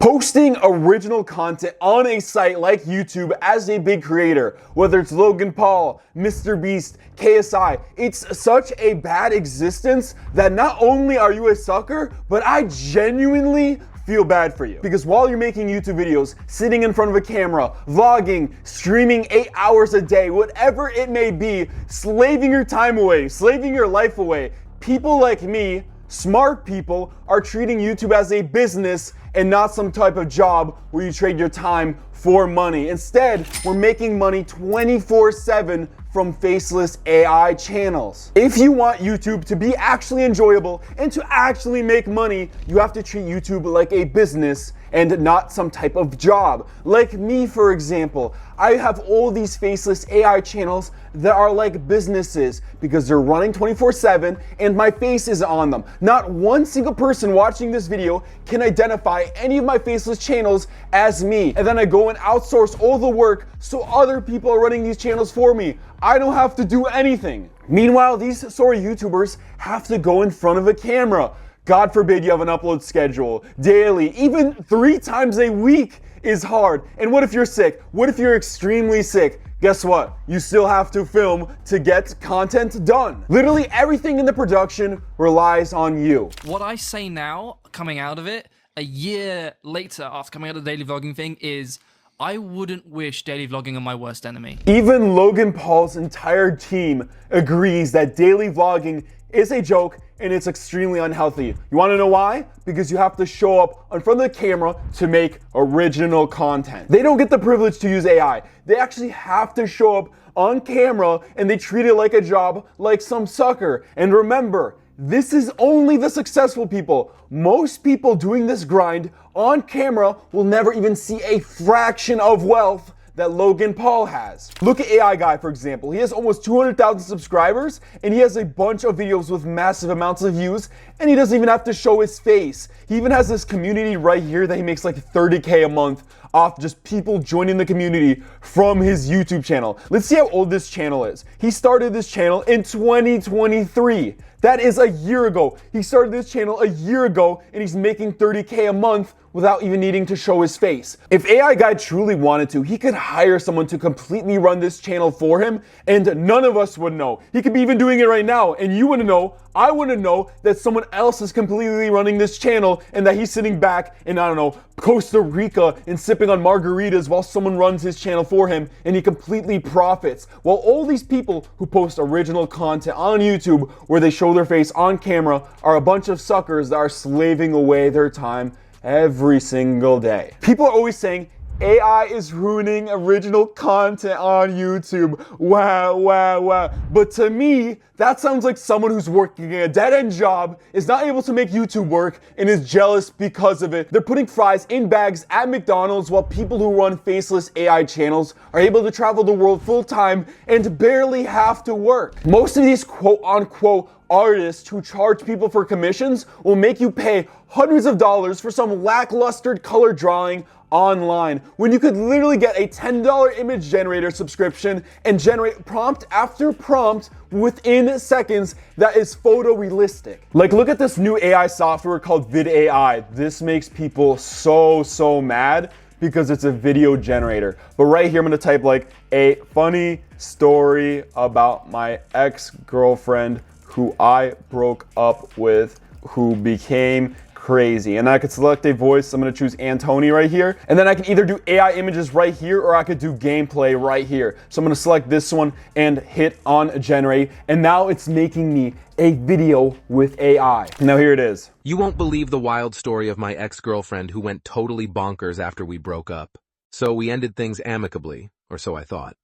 Posting original content on a site like YouTube as a big creator, whether it's Logan Paul, Mr. Beast, KSI, it's such a bad existence that not only are you a sucker, but I genuinely feel bad for you. Because while you're making YouTube videos, sitting in front of a camera, vlogging, streaming 8 hours a day, whatever it may be, slaving your time away, slaving your life away, people like me, smart people, are treating YouTube as a business and not some type of job where you trade your time for money. Instead, we're making money 24/7 from Faceless AI channels. If you want YouTube to be actually enjoyable and to actually make money, you have to treat YouTube like a business and not some type of job. Like me, for example, I have all these Faceless AI channels that are like businesses because they're running 24/7 and my face is on them. Not one single person watching this video can identify any of my Faceless channels as me. And then I go and outsource all the work so other people are running these channels for me. I don't have to do anything. Meanwhile, these sorry YouTubers have to go in front of a camera. God forbid you have an upload schedule daily, even 3 times a week is hard. And what if you're sick? What if you're extremely sick? Guess what? You still have to film to get content done. Literally everything in the production relies on you. What I say now, coming out of it, a year later after coming out of the daily vlogging thing, is I wouldn't wish daily vlogging on my worst enemy. Even Logan Paul's entire team agrees that daily vlogging is a joke and it's extremely unhealthy. You wanna know why? Because you have to show up in front of the camera to make original content. They don't get the privilege to use AI. They actually have to show up on camera and they treat it like a job, like some sucker. And remember, this is only the successful people. Most people doing this grind on camera will never even see a fraction of wealth that Logan Paul has. Look at AI Guy, for example. He has almost 200,000 subscribers and he has a bunch of videos with massive amounts of views and he doesn't even have to show his face. He even has this community right here that he makes like 30K a month off just people joining the community from his YouTube channel. Let's see how old this channel is. He started this channel in 2023. That is a year ago. He started this channel a year ago and he's making 30K a month without even needing to show his face. If AI Guy truly wanted to, he could hire someone to completely run this channel for him and none of us would know. He could be even doing it right now and you wouldn't know, I wouldn't know that someone else is completely running this channel and that he's sitting back in, I don't know, Costa Rica and sipping on margaritas while someone runs his channel for him and he completely profits. While all these people who post original content on YouTube where they show their face on camera are a bunch of suckers that are slaving away their time every single day. People are always saying AI is ruining original content on YouTube. Wow, wow, wow. But to me, that sounds like someone who's working a dead-end job, is not able to make YouTube work, and is jealous because of it. They're putting fries in bags at McDonald's while people who run Faceless AI channels are able to travel the world full-time and barely have to work. Most of these quote-unquote artists who charge people for commissions will make you pay hundreds of dollars for some lackluster color drawing online when you could literally get a $10 image generator subscription and generate prompt after prompt within seconds that is photorealistic. Like, look at this new AI software called vid.ai. This makes people so mad because it's a video generator. But right here I'm gonna type like a funny story about my ex-girlfriend who I broke up with, who became crazy. And I could select a voice. I'm gonna choose Antoni right here. And then I can either do AI images right here or I could do gameplay right here. So I'm gonna select this one and hit on generate. And now it's making me a video with AI. Now here it is. You won't believe the wild story of my ex-girlfriend who went totally bonkers after we broke up. So we ended things amicably, or so I thought.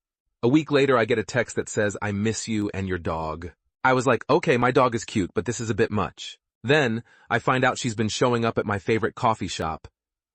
A week later, I get a text that says, "I miss you and your dog." I was like, okay, my dog is cute, but this is a bit much. Then, I find out she's been showing up at my favorite coffee shop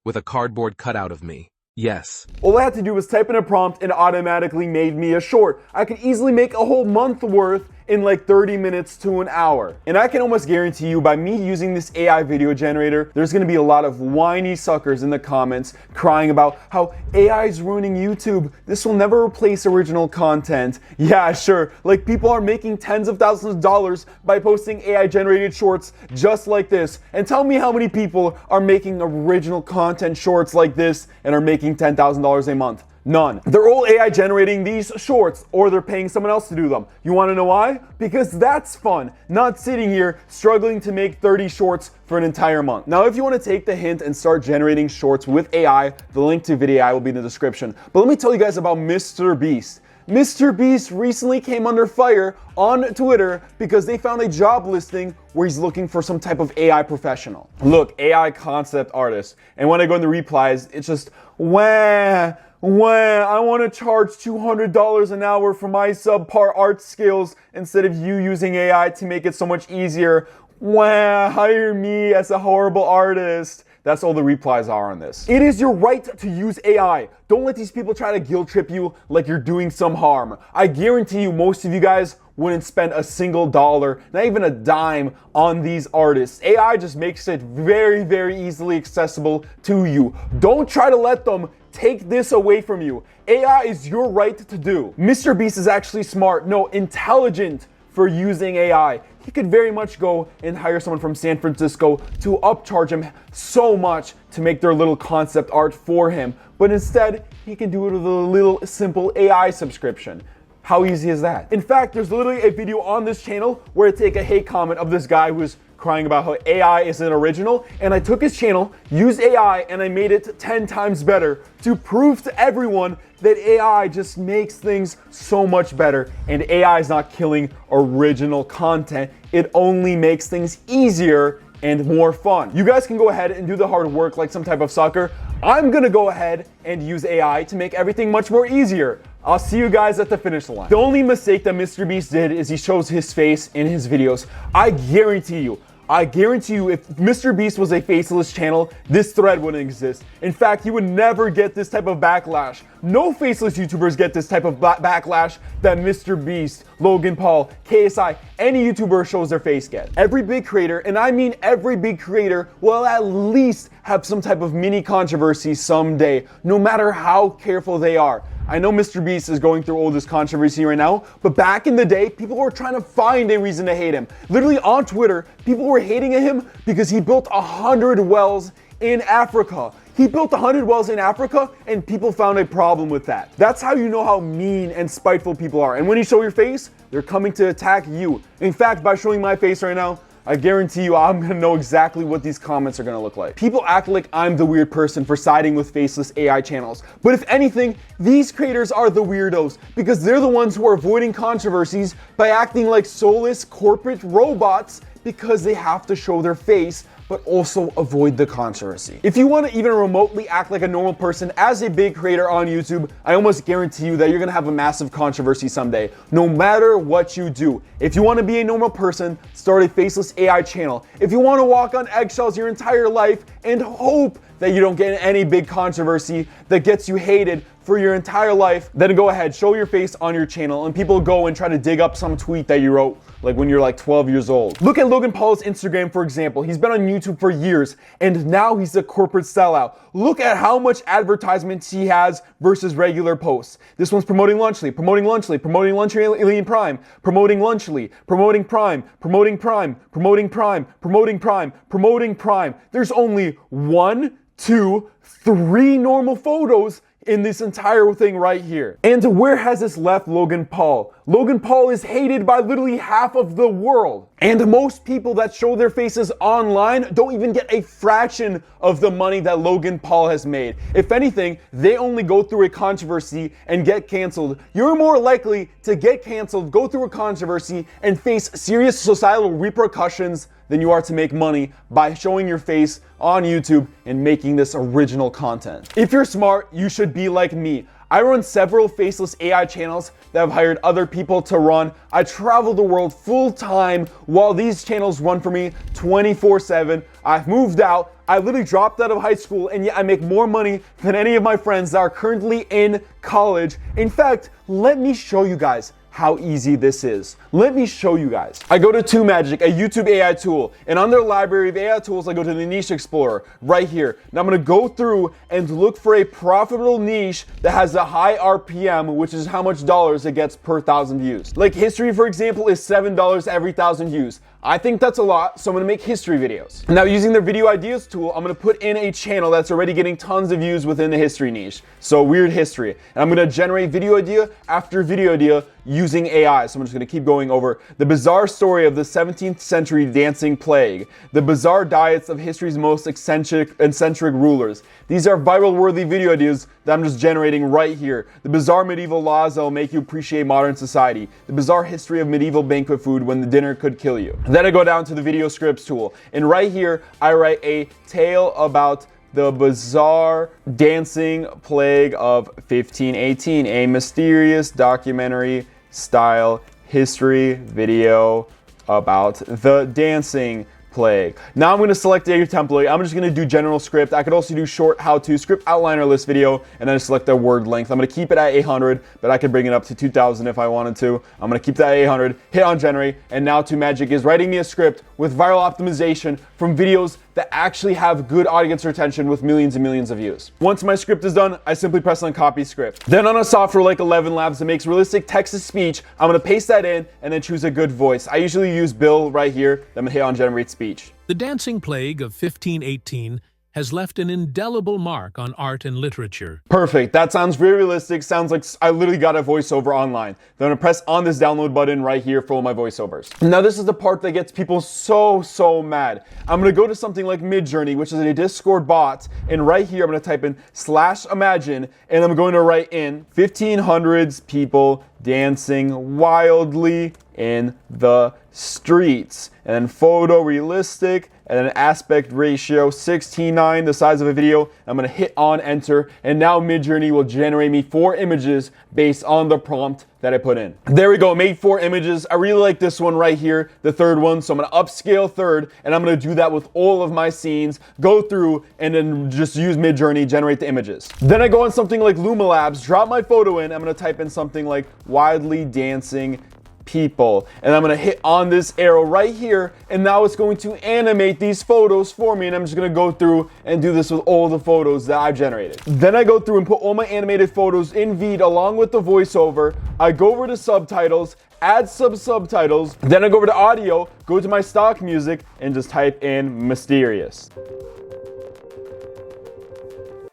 with a cardboard cutout of me. Yes. All I had to do was type in a prompt and it automatically made me a short. I could easily make a whole month worth in like 30 minutes to an hour. And I can almost guarantee you by me using this AI video generator, there's gonna be a lot of whiny suckers in the comments crying about how AI is ruining YouTube. This will never replace original content. Yeah, sure, like people are making tens of thousands of dollars by posting AI generated shorts just like this. And tell me how many people are making original content shorts like this and are making $10,000 a month. None. They're all AI generating these shorts, or they're paying someone else to do them. You want to know why? Because that's fun, not sitting here struggling to make 30 shorts for an entire month. Now, if you want to take the hint and start generating shorts with AI, the link to vid.ai will be in the description. But let me tell you guys about Mr. Beast. Mr. Beast recently came under fire on Twitter because they found a job listing where he's looking for some type of AI professional. Look, AI concept artist. And when I go in the replies, it's just, wah, I want to charge $200 an hour for my subpar art skills instead of you using AI to make it so much easier. Hire me as a horrible artist. That's all the replies are on this. It is your right to use AI. Don't let these people try to guilt trip you like you're doing some harm. I guarantee you most of you guys wouldn't spend a single dollar, not even a dime, on these artists. AI just makes it very, very easily accessible to you. Don't try to let them take this away from you. AI is your right to do. Mr. Beast is actually smart, no, intelligent for using AI. He could very much go and hire someone from San Francisco to upcharge him so much to make their little concept art for him. But instead, he can do it with a little simple AI subscription. How easy is that? In fact, there's literally a video on this channel where I take a hate comment of this guy who's crying about how AI isn't original, and I took his channel, used AI, and I made it 10 times better to prove to everyone that AI just makes things so much better, and AI is not killing original content. It only makes things easier and more fun. You guys can go ahead and do the hard work like some type of sucker. I'm gonna go ahead and use AI to make everything much more easier. I'll see you guys at the finish line. The only mistake that Mr. Beast did is he shows his face in his videos. I guarantee you, if Mr. Beast was a faceless channel, this thread wouldn't exist. In fact, he would never get this type of backlash. No faceless YouTubers get this type of backlash that Mr. Beast, Logan Paul, KSI, any YouTuber shows their face get. Every big creator, and I mean every big creator, will at least have some type of mini controversy someday, no matter how careful they are. I know Mr. Beast is going through all this controversy right now, but back in the day, people were trying to find a reason to hate him. Literally on Twitter, people were hating him because he built 100 wells in Africa. He built 100 wells in Africa, and people found a problem with that. That's how you know how mean and spiteful people are. And when you show your face, they're coming to attack you. In fact, by showing my face right now, I guarantee you I'm gonna know exactly what these comments are gonna look like. People act like I'm the weird person for siding with faceless AI channels. But if anything, these creators are the weirdos because they're the ones who are avoiding controversies by acting like soulless corporate robots because they have to show their face but also avoid the controversy. If you want to even remotely act like a normal person as a big creator on YouTube, I almost guarantee you that you're gonna have a massive controversy someday, no matter what you do. If you want to be a normal person, start a faceless AI channel. If you want to walk on eggshells your entire life and hope that you don't get any big controversy that gets you hated for your entire life, then go ahead, show your face on your channel, and people go and try to dig up some tweet that you wrote like when you're like 12 years old. Look at Logan Paul's Instagram, for example. He's been on YouTube for years, and now he's a corporate sellout. Look at how much advertisements he has versus regular posts. This one's promoting Lunchly, promoting Lunchly, promoting Lunchly Prime, promoting Lunchly, promoting Prime, promoting Prime, promoting Prime, promoting Prime, promoting Prime. There's only 1, 2, 3 normal photos in this entire thing right here. And where has this left Logan Paul? Logan Paul is hated by literally half of the world. And most people that show their faces online don't even get a fraction of the money that Logan Paul has made. If anything, they only go through a controversy and get canceled. You're more likely to get canceled, go through a controversy, and face serious societal repercussions than you are to make money by showing your face on YouTube and making this original content. If you're smart, you should be like me. I run several faceless AI channels that I've hired other people to run. I travel the world full time while these channels run for me 24/7. I've moved out. I literally dropped out of high school, and yet I make more money than any of my friends that are currently in college. In fact, let me show you guys. how easy this is. Let me show you guys. I go to TubeMagic, a YouTube AI tool, and on their library of AI tools, I go to the niche explorer right here. Now I'm gonna go through and look for a profitable niche that has a high RPM, which is how much dollars it gets per 1,000 views. Like history, for example, is $7 every 1,000 views. I think that's a lot, so I'm gonna make history videos. Now, using their video ideas tool, I'm gonna put in a channel that's already getting tons of views within the history niche. So weird history. And I'm gonna generate video idea after video idea using AI. So I'm just gonna keep going over the bizarre story of the 17th century dancing plague, the bizarre diets of history's most eccentric rulers. These are viral worthy video ideas that I'm just generating right here. The bizarre medieval laws that will make you appreciate modern society. The bizarre history of medieval banquet food when the dinner could kill you. Then I go down to the video scripts tool. And right here, I write a tale about the bizarre dancing plague of 1518, a mysterious documentary style history video about the dancing plague. Now I'm going to select a template. I'm just going to do general script. I could also do short how-to script outliner list video and then select the word length. I'm going to keep it at 800, but I could bring it up to 2000 if I wanted to. I'm going to keep that at 800, hit on generate, and now TubeMagic is writing me a script with viral optimization from videos that actually have good audience retention with millions and millions of views. Once my script is done, I simply press on copy script. Then on a software like 11 Labs that makes realistic text-to-speech, I'm going to paste that in and then choose a good voice. I usually use Bill right here. Then I'm going to hit on generate speech. The dancing plague of 1518 has left an indelible mark on art and literature. Perfect. That sounds very realistic. Sounds like I literally got a voiceover online. Then I'm gonna press on this download button right here for all my voiceovers. Now this is the part that gets people so mad. I'm gonna go to something like Midjourney, which is a Discord bot, and right here I'm gonna type in /imagine, and I'm going to write in 1500s people dancing wildly in the streets, and then photorealistic, and then aspect ratio 16:9, the size of a video. I'm gonna hit on enter, and now Midjourney will generate me 4 images based on the prompt that I put in. There we go, made 4 images. I really like this one right here, the third one, so I'm gonna upscale third, and I'm gonna do that with all of my scenes, go through, and then just use Midjourney, generate the images. Then I go on something like Luma Labs, drop my photo in, I'm gonna type in something like wildly dancing people, and I'm gonna hit on this arrow right here, and now it's going to animate these photos for me, and I'm just gonna go through and do this with all the photos that I've generated. Then I go through and put all my animated photos in Vid along with the voiceover. I go over to subtitles, add subtitles, then I go over to audio, go to my stock music, and just type in mysterious.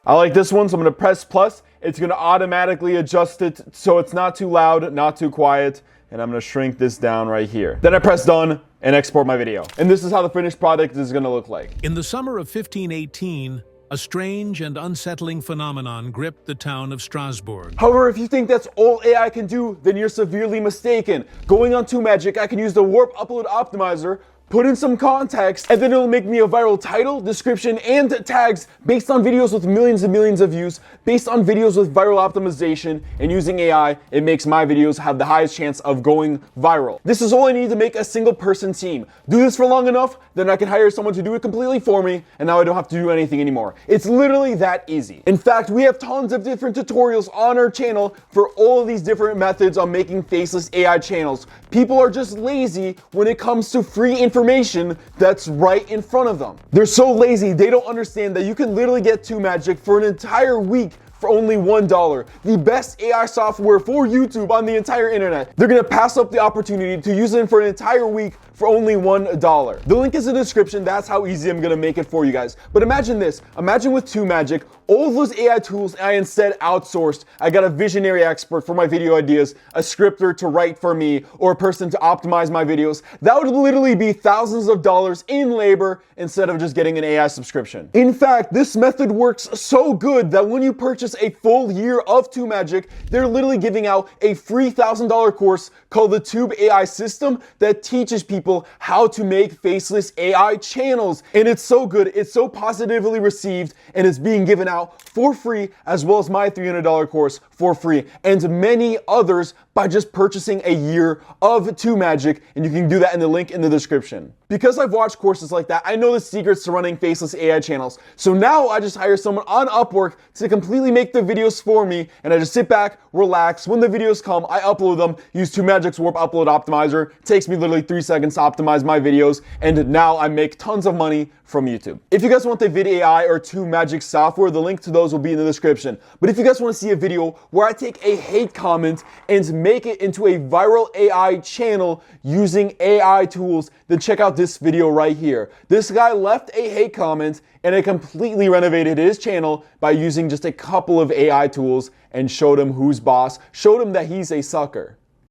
I like this one, so I'm gonna press plus. It's gonna automatically adjust it so it's not too loud, not too quiet. And I'm gonna shrink this down right here. Then I press done and export my video. And this is how the finished product is gonna look like. In the summer of 1518, a strange and unsettling phenomenon gripped the town of Strasbourg. However, if you think that's all AI can do, then you're severely mistaken. Going on TubeMagic, I can use the Warp Upload Optimizer, put in some context, and then it'll make me a viral title, description, and tags based on videos with millions and millions of views, based on videos with viral optimization, and using AI, it makes my videos have the highest chance of going viral. This is all I need to make a single person team. Do this for long enough, then I can hire someone to do it completely for me, and now I don't have to do anything anymore. It's literally that easy. In fact, we have tons of different tutorials on our channel for all of these different methods on making faceless AI channels. People are just lazy when it comes to free information that's right in front of them. They're so lazy, they don't understand that you can literally get TubeMagic for an entire week for only $1. The best AI software for YouTube on the entire internet. They're gonna pass up the opportunity to use it for an entire week for only $1. The link is in the description. That's how easy I'm gonna make it for you guys. But imagine this, imagine with TubeMagic, all those AI tools I instead outsourced. I got a visionary expert for my video ideas, a scripter to write for me, or a person to optimize my videos. That would literally be thousands of dollars in labor instead of just getting an AI subscription. In fact, this method works so good that when you purchase a full year of TubeMagic, they're literally giving out a free $1,000 course called the Tube AI System that teaches people how to make faceless AI channels. And it's so good, it's so positively received, and it's being given out for free, as well as my $300 course for free, and many others by just purchasing a year of TubeMagic, and you can do that in the link in the description. Because I've watched courses like that, I know the secrets to running faceless AI channels. So now I just hire someone on Upwork to completely make the videos for me, and I just sit back, relax. When the videos come, I upload them, use TubeMagic's Warp Upload Optimizer. It takes me literally 3 seconds to optimize my videos, and now I make tons of money from YouTube. If you guys want the vid.ai or TubeMagic software, the link to those will be in the description. But if you guys want to see a video where I take a hate comment and make it into a viral AI channel using AI tools, then check out this video right here. This guy left a hate comment and it completely renovated his channel by using just a couple of AI tools and showed him who's boss, showed him that he's a sucker.